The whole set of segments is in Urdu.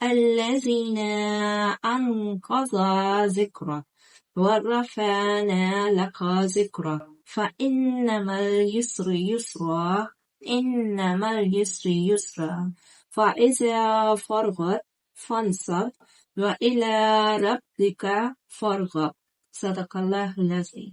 الذين أنقض ذكرك ورفعنا لك ذكرك فإنما اليسر يسرا إنما اليسر يسرا فإذا فرغت فانصب وإلى ربك فارغب صدق الله العظيم।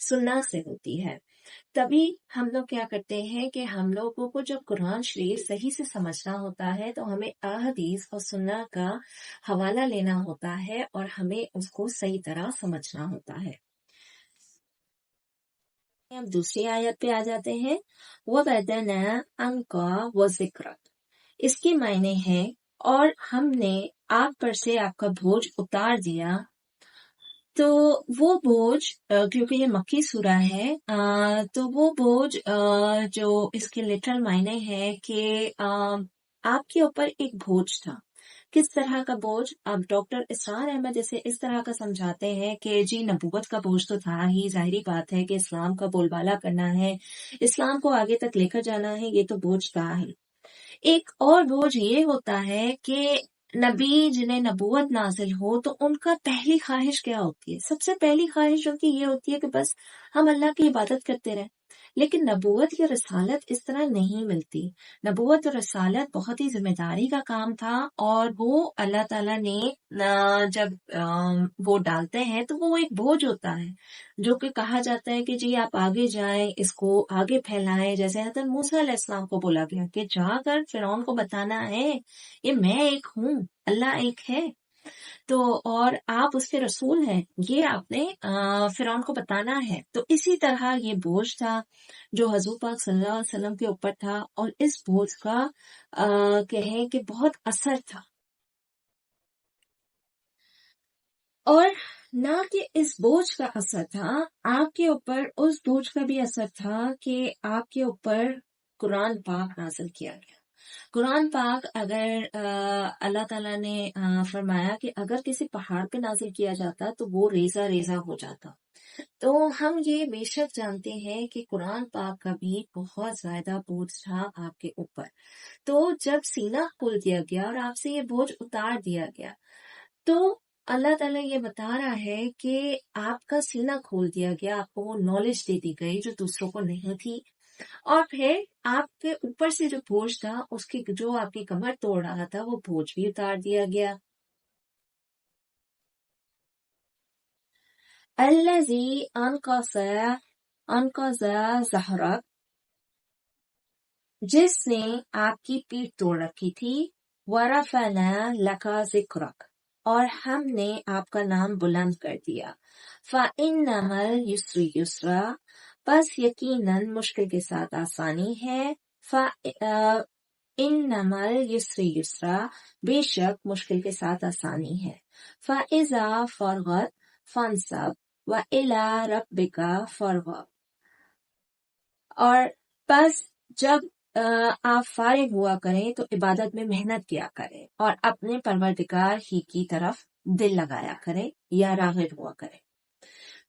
سننا سے ہوتی ہے۔ تبھی ہم لوگ کیا کرتے ہیں کہ ہم لوگوں کو جب قرآن شریف صحیح سے سمجھنا ہوتا ہے تو ہمیں احادیث اور سننا کا حوالہ لینا ہوتا ہے اور ہمیں اس کو صحیح طرح سمجھنا ہوتا ہے۔ اب دوسری آیت پہ آ جاتے ہیں، وَبَدَنَا عَنْكَ وَذِكْرَكَ۔ اس کے معنی ہیں اور ہم نے آپ پر سے آپ کا بوجھ اتار دیا۔ تو وہ بوجھ کیونکہ یہ مکی سورہ ہے تو وہ بوجھ جو اس کے لٹرل معنی ہے کہ آپ کے اوپر ایک بوجھ تھا۔ کس طرح کا بوجھ؟ اب ڈاکٹر اسرار احمد جیسے اس طرح کا سمجھاتے ہیں کہ جی نبوت کا بوجھ تو تھا ہی، ظاہری بات ہے کہ اسلام کا بول بالا کرنا ہے، اسلام کو آگے تک لے کر جانا ہے، یہ تو بوجھ تھا ہی۔ ایک اور بوجھ یہ ہوتا ہے کہ نبی جنہیں نبوت نازل ہو تو ان کا پہلی خواہش کیا ہوتی ہے؟ سب سے پہلی خواہش ان کی یہ ہوتی ہے کہ بس ہم اللہ کی عبادت کرتے رہیں۔ لیکن نبوت یا رسالت اس طرح نہیں ملتی۔ نبوت اور رسالت بہت ہی ذمہ داری کا کام تھا، اور وہ اللہ تعالیٰ نے جب وہ ڈالتے ہیں تو وہ ایک بوجھ ہوتا ہے جو کہ کہا جاتا ہے کہ جی آپ آگے جائیں، اس کو آگے پھیلائیں۔ جیسے حضرت موسیٰ علیہ السلام کو بولا گیا کہ جا کر فرعون کو بتانا ہے یہ میں ایک ہوں، اللہ ایک ہے، تو اور آپ اس کے رسول ہیں، یہ آپ نے فرعون کو بتانا ہے۔ تو اسی طرح یہ بوجھ تھا جو حضور پاک صلی اللہ علیہ وسلم کے اوپر تھا، اور اس بوجھ کا کہیں کہ بہت اثر تھا۔ اور نہ کہ اس بوجھ کا اثر تھا، آپ کے اوپر اس بوجھ کا بھی اثر تھا کہ آپ کے اوپر قرآن پاک نازل کیا گیا۔ قرآن پاک اگر اللہ تعالیٰ نے فرمایا کہ اگر کسی پہاڑ پہ نازل کیا جاتا تو وہ ریزہ ریزہ ہو جاتا، تو ہم یہ بے شک جانتے ہیں کہ قرآن پاک کا بھی بہت زیادہ بوجھ تھا آپ کے اوپر۔ تو جب سینہ کھول دیا گیا اور آپ سے یہ بوجھ اتار دیا گیا، تو اللہ تعالیٰ یہ بتا رہا ہے کہ آپ کا سینہ کھول دیا گیا، آپ کو وہ نالج دے دی گئی جو دوسروں کو نہیں تھی، اور پھر آپ کے اوپر سے جو بوجھ تھا، اس کی جو آپ کی کمر توڑ رہا تھا، وہ بوجھ بھی اتار دیا گیا۔ الذی انقض ظہرک، جس نے آپ کی پیٹھ توڑ رکھی تھی، ورفعنا لک ذکرک، اور ہم نے آپ کا نام بلند کر دیا، فإن مع العسر یسرا، بس یقیناً مشکل کے ساتھ آسانی ہے، فإن مع العسر یسرا، بے شک مشکل کے ساتھ آسانی ہے، فإذا فرغت فانصب وإلی ربک فارغب، اور بس جب آپ فارغ ہوا کریں تو عبادت میں محنت کیا کریں اور اپنے پروردگار ہی کی طرف دل لگایا کریں یا راغب ہوا کریں۔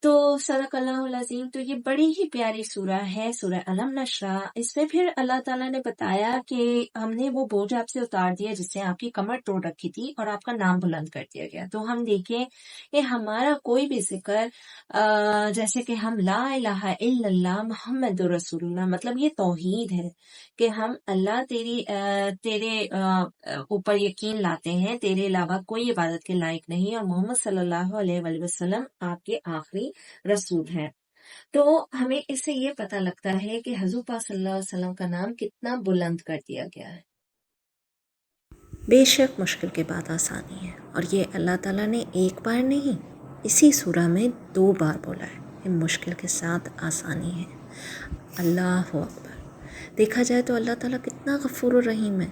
تو صدق اللہ العظیم۔ تو یہ بڑی ہی پیاری سورہ ہے، سورہ علم نشرح۔ اس میں پھر اللہ تعالیٰ نے بتایا کہ ہم نے وہ بوجھ آپ سے اتار دیا جس سے آپ کی کمر توڑ رکھی تھی، اور آپ کا نام بلند کر دیا گیا۔ تو ہم دیکھیں کہ ہمارا کوئی بھی ذکر جیسے کہ ہم لا الہ الا اللہ محمد رسول اللہ، مطلب یہ توحید ہے کہ ہم اللہ تیرے اوپر یقین لاتے ہیں، تیرے علاوہ کوئی عبادت کے لائق نہیں، اور محمد صلی اللہ علیہ وآلہ وسلم آپ کے آخری رسول ہیں۔ تو ہمیں اس سے یہ پتہ لگتا ہے کہ حضور پاک صلی اللہ علیہ وسلم کا نام کتنا بلند کر دیا گیا ہے۔ بے شک مشکل کے بعد آسانی ہے، اور یہ اللہ تعالیٰ نے ایک بار نہیں، اسی سورہ میں 2 بار بولا ہے کہ مشکل کے ساتھ آسانی ہے۔ اللہ اکبر۔ دیکھا جائے تو اللہ تعالیٰ کتنا غفور و رحیم ہے،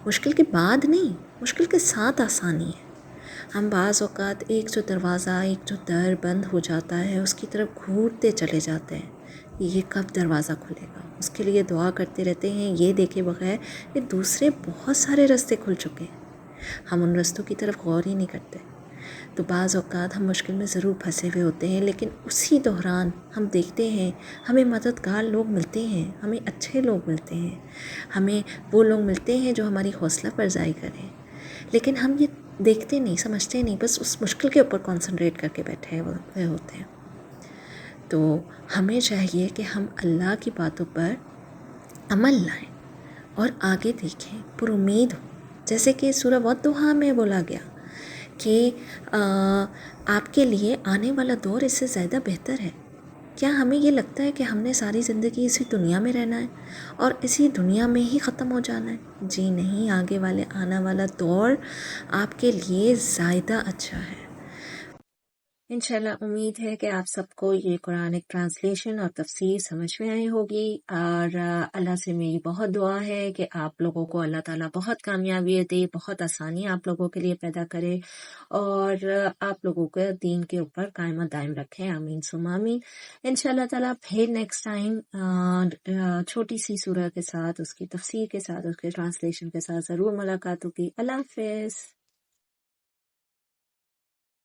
مشکل کے بعد نہیں، مشکل کے ساتھ آسانی ہے۔ ہم بعض اوقات ایک جو دروازہ، ایک جو در بند ہو جاتا ہے، اس کی طرف گھورتے چلے جاتے ہیں، یہ کب دروازہ کھلے گا، اس کے لیے دعا کرتے رہتے ہیں، یہ دیکھے بغیر کہ دوسرے بہت سارے راستے کھل چکے ہیں، ہم ان رستوں کی طرف غور ہی نہیں کرتے۔ تو بعض اوقات ہم مشکل میں ضرور پھنسے ہوئے ہوتے ہیں، لیکن اسی دوران ہم دیکھتے ہیں ہمیں مددگار لوگ ملتے ہیں، ہمیں اچھے لوگ ملتے ہیں، ہمیں وہ لوگ ملتے ہیں جو ہماری حوصلہ افزائی کریں، لیکن ہم یہ دیکھتے نہیں، سمجھتے نہیں، بس اس مشکل کے اوپر کنسنٹریٹ کر کے بیٹھے ہوئے ہوتے ہیں۔ تو ہمیں چاہیے کہ ہم اللہ کی باتوں پر عمل لائیں اور آگے دیکھیں، پر امید ہو، جیسے کہ سورہ والضحیٰ میں بولا گیا کہ آپ کے لیے آنے والا دور اس سے زیادہ بہتر ہے، کیا ہمیں یہ لگتا ہے کہ ہم نے ساری زندگی اسی دنیا میں رہنا ہے اور اسی دنیا میں ہی ختم ہو جانا ہے؟ جی نہیں، آگے آنے والا دور آپ کے لیے زیادہ اچھا ہے۔ انشاءاللہ امید ہے کہ آپ سب کو یہ قرآنک ٹرانسلیشن اور تفسیر سمجھ میں آئی ہوگی، اور اللہ سے میری بہت دعا ہے کہ آپ لوگوں کو اللہ تعالیٰ بہت کامیابی دے، بہت آسانی آپ لوگوں کے لیے پیدا کرے، اور آپ لوگوں کو دین کے اوپر قائم و دائم رکھے، آمین ثم آمین۔ انشاءاللہ تعالیٰ پھر نیکسٹ ٹائم چھوٹی سی سورہ کے ساتھ، اس کی تفسیر کے ساتھ، اس کے ٹرانسلیشن کے ساتھ ضرور ملاقات ہوگی۔ اللہ حافظ۔